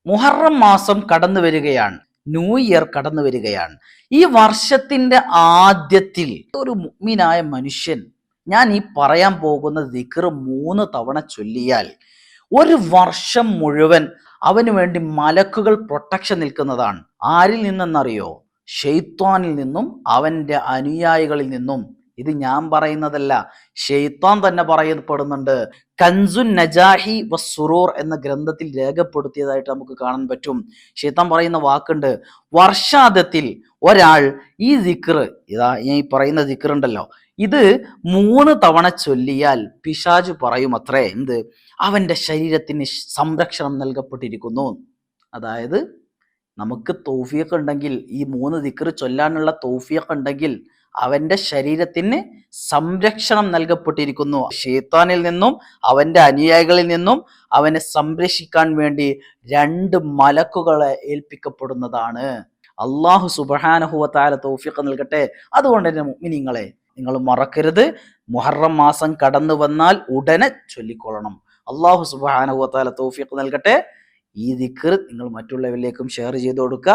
മുഹറം മാസം കടന്നു വരികയാണ്, ന്യൂ ഇയർ കടന്നു വരികയാണ്. ഈ വർഷത്തിന്റെ ആദ്യത്തിൽ ഒരു മുഅ്മിനായ മനുഷ്യൻ ഞാൻ ഈ പറയാൻ പോകുന്ന ദിക്ർ 3 തവണ ചൊല്ലിയാൽ ഒരു വർഷം മുഴുവൻ അവന് വേണ്ടി മലക്കുകൾ പ്രൊട്ടക്ഷൻ നിൽക്കുന്നതാണ്. ആരിൽ നിന്നെന്നറിയോ? ഷെയ്ത്വാനിൽ നിന്നും അവന്റെ അനുയായികളിൽ നിന്നും. ഇത് ഞാൻ പറയുന്നതല്ല, ഷെയ്ത്താൻ തന്നെ പറയപ്പെടുന്നുണ്ട്. കൻസുൻ നജാഹി വസ്സുറൂർ എന്ന ഗ്രന്ഥത്തിൽ രേഖപ്പെടുത്തിയതായിട്ട് നമുക്ക് കാണാൻ പറ്റും. ഷെയ്ത്താൻ പറയുന്ന വാക്കുണ്ട്, വർഷാന്ത്യത്തിൽ ഒരാൾ ഈ ദിക്ർ, ഇതാ ഈ പറയുന്ന ദിക്ർ ഉണ്ടല്ലോ, ഇത് 3 തവണ ചൊല്ലിയാൽ പിശാച് പറയും അത്രേ, എന്ത്? അവന്റെ ശരീരത്തിന് സംരക്ഷണം നൽകപ്പെട്ടിരിക്കുന്നു. അതായത് നമുക്ക് തൗഫീഖ് ഉണ്ടെങ്കിൽ, ഈ 3 ദിക്ർ ചൊല്ലാനുള്ള തൗഫീഖ് ഉണ്ടെങ്കിൽ അവന്റെ ശരീരത്തിന് സംരക്ഷണം നൽകപ്പെട്ടിരിക്കുന്നു. ശൈത്താനിൽ നിന്നും അവന്റെ അനുയായികളിൽ നിന്നും അവനെ സംരക്ഷിക്കാൻ വേണ്ടി 2 മലക്കുകളെ ഏൽപ്പിക്കപ്പെടുന്നതാണ്. അള്ളാഹു സുബ്ഹാനഹു വ തആല തൗഫീഖ് നൽകട്ടെ. അതുകൊണ്ട് തന്നെ മുഅ്മിനീങ്ങളെ, നിങ്ങൾ മറക്കരുത്, മുഹറം മാസം കടന്നു വന്നാൽ ഉടനെ ചൊല്ലിക്കൊള്ളണം. അള്ളാഹു സുബ്ഹാനഹു വ തആല തൗഫീഖ് നൽകട്ടെ. ഈ ദിക്ർ നിങ്ങൾ മറ്റുള്ളവരിലേക്കും ഷെയർ ചെയ്ത് കൊടുക്കുക.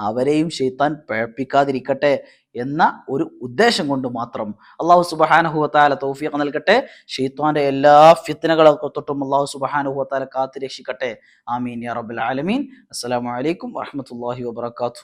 അവരെയും ശൈത്താൻ പഴപ്പിക്കാതിരിക്കട്ടെ എന്ന ഒരു ഉദ്ദേശം കൊണ്ട് മാത്രം. അള്ളാഹു സുബ്ഹാനഹു വ തആല തൗഫീഖ് നൽകട്ടെ. ശൈത്താന്റെ എല്ലാ ഫിത്നകളൊക്കെ തൊട്ടും അള്ളാഹു സുബ്ഹാനഹു വ തആല കാത്തു രക്ഷിക്കട്ടെ. ആമീൻ യാ റബ്ബൽ ആലമീൻ. അസ്സലാമു അലൈക്കും വറഹ്മത്തുള്ളാഹി വബറകാതുഹു.